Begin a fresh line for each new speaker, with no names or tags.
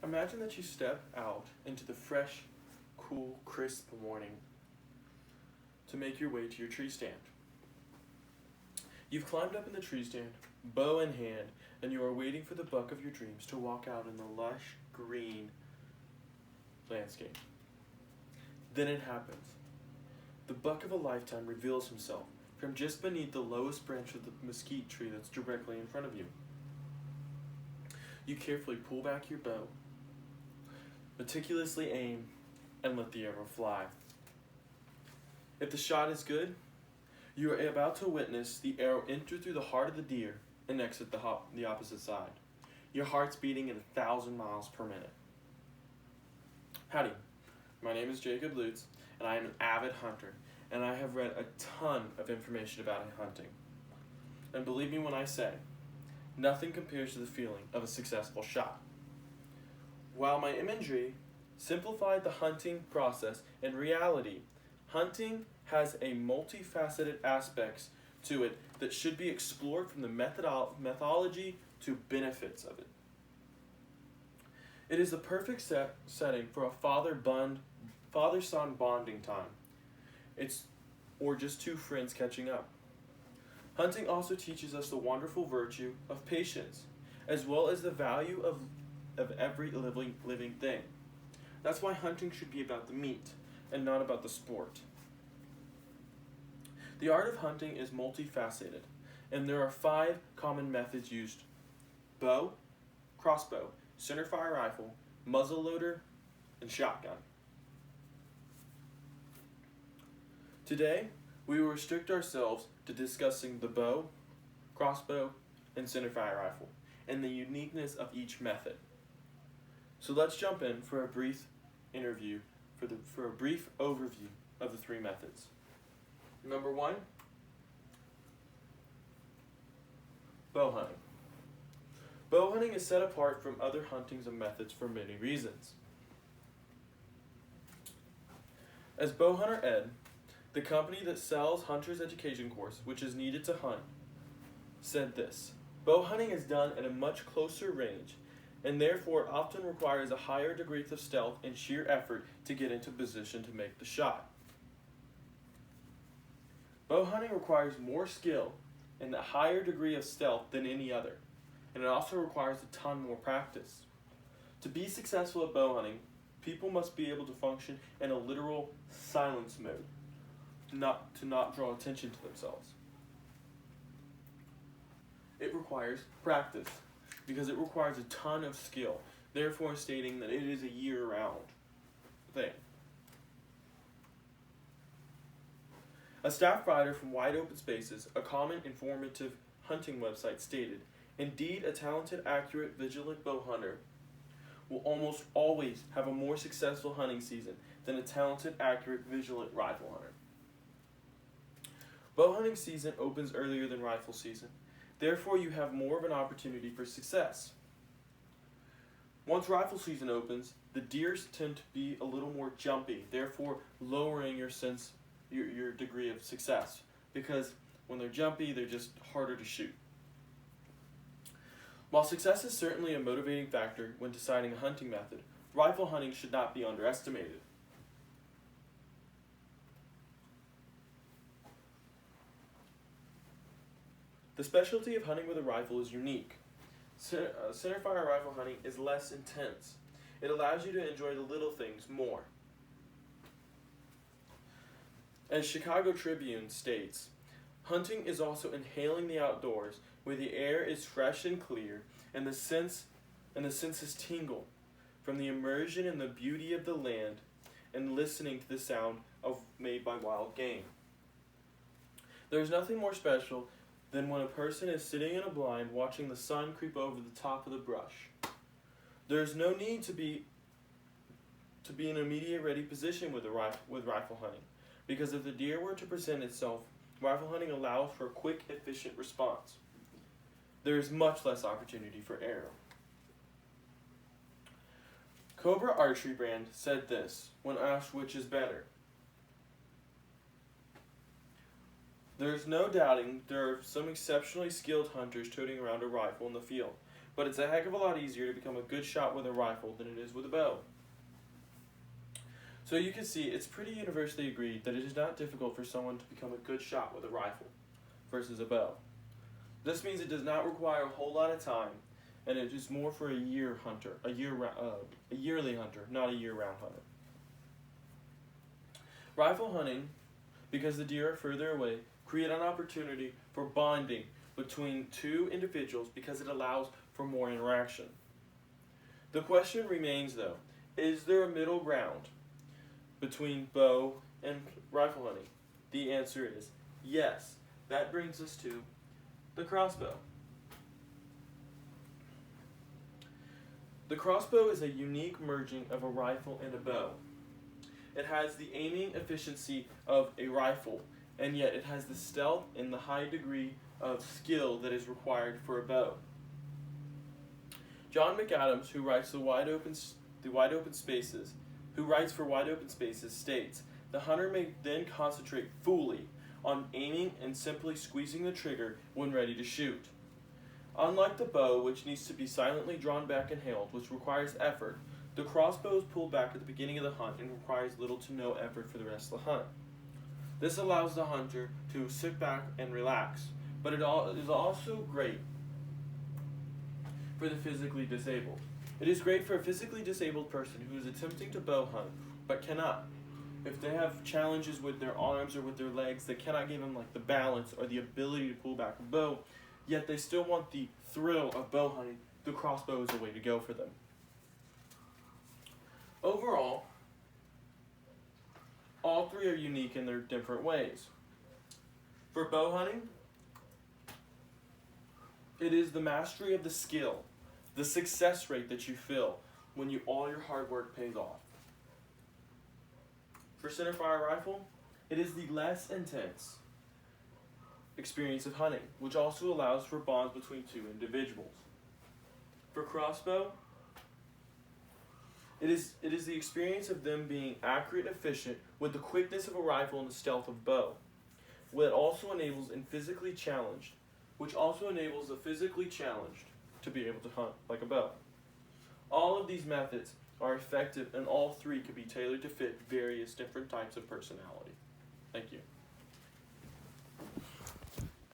Imagine that you step out into the fresh, cool, crisp morning to make your way to your tree stand. You've climbed up in the tree stand, bow in hand, and you are waiting for the buck of your dreams to walk out in the lush, green landscape. Then it happens. The buck of a lifetime reveals himself from just beneath the lowest branch of the mesquite tree that's directly in front of you. You carefully pull back your bow, meticulously aim, and let the arrow fly. If the shot is good, you are about to witness the arrow enter through the heart of the deer and exit the opposite side. Your heart's beating at 1,000 miles per minute. Howdy, my name is Jacob Lutz, and I am an avid hunter, and I have read a ton of information about hunting. And believe me when I say, nothing compares to the feeling of a successful shot. While my imagery simplified the hunting process, in reality, hunting has a multifaceted aspects to it that should be explored from the methodology to benefits of it. It is the perfect setting for a father-son bonding time. Or just two friends catching up. Hunting also teaches us the wonderful virtue of patience, as well as the value of every living thing. That's why hunting should be about the meat and not about the sport. The art of hunting is multifaceted, and there are 5 common methods used: bow, crossbow, centerfire rifle, muzzleloader, and shotgun. Today, we will restrict ourselves to discussing the bow, crossbow, and centerfire rifle, and the uniqueness of each method. So let's jump in for a brief overview of the 3 methods. Number 1, bow hunting. Bow hunting is set apart from other huntings and methods for many reasons. As Bowhunter Ed, the company that sells Hunter's Education course, which is needed to hunt, said this: bow hunting is done at a much closer range, and therefore often requires a higher degree of stealth and sheer effort to get into position to make the shot. Bow hunting requires more skill and a higher degree of stealth than any other, and it also requires a ton more practice. To be successful at bow hunting, people must be able to function in a literal silence mode, to not draw attention to themselves. It requires practice, because it requires a ton of skill, therefore stating that it is a year-round thing. A staff writer from Wide Open Spaces, a common informative hunting website, stated, "Indeed, a talented, accurate, vigilant bow hunter will almost always have a more successful hunting season than a talented, accurate, vigilant rifle hunter." Bow hunting season opens earlier than rifle season. Therefore, you have more of an opportunity for success. Once rifle season opens, the deers tend to be a little more jumpy, therefore lowering your degree of success, because when they're jumpy, they're just harder to shoot. While success is certainly a motivating factor when deciding a hunting method, rifle hunting should not be underestimated. The specialty of hunting with a rifle is unique. Centerfire rifle hunting is less intense. It allows you to enjoy the little things more. As Chicago Tribune states, hunting is also inhaling the outdoors, where the air is fresh and clear, and the senses tingle from the immersion in the beauty of the land and listening to the sound made by wild game. There is nothing more special than when a person is sitting in a blind watching the sun creep over the top of the brush. There is no need to be in an immediate ready position with rifle hunting, because if the deer were to present itself, rifle hunting allows for a quick, efficient response. There is much less opportunity for error. Cobra Archery Brand said this when asked which is better: "There is no doubting there are some exceptionally skilled hunters toting around a rifle in the field, but it's a heck of a lot easier to become a good shot with a rifle than it is with a bow. So you can see it's pretty universally agreed that it is not difficult for someone to become a good shot with a rifle versus a bow. This means it does not require a whole lot of time, and it is more for a yearly hunter, not a year-round hunter. Rifle hunting, because the deer are further away, create an opportunity for bonding between two individuals because it allows for more interaction. The question remains though, is there a middle ground between bow and rifle hunting? The answer is yes. That brings us to the crossbow. The crossbow is a unique merging of a rifle and a bow. It has the aiming efficiency of a rifle, and yet it has the stealth and the high degree of skill that is required for a bow. John McAdams, who writes for Wide Open Spaces, states, the hunter may then concentrate fully on aiming and simply squeezing the trigger when ready to shoot. Unlike the bow, which needs to be silently drawn back and held, which requires effort, the crossbow is pulled back at the beginning of the hunt and requires little to no effort for the rest of the hunt. This allows the hunter to sit back and relax, but it is also great for the physically disabled. It is great for a physically disabled person who is attempting to bow hunt but cannot. If they have challenges with their arms or with their legs, they cannot give them like the balance or the ability to pull back a bow, yet they still want the thrill of bow hunting, the crossbow is a way to go for them. Overall, all three are unique in their different ways. For bow hunting, it is the mastery of the skill, the success rate that you feel when all your hard work pays off. For centerfire rifle, it is the less intense experience of hunting, which also allows for bonds between two individuals. For crossbow, it is the experience of them being accurate and efficient with the quickness of a rifle and the stealth of bow. What also enables and physically challenged, which also enables the physically challenged to be able to hunt like a bow. All of these methods are effective, and all three can be tailored to fit various different types of personality. Thank you.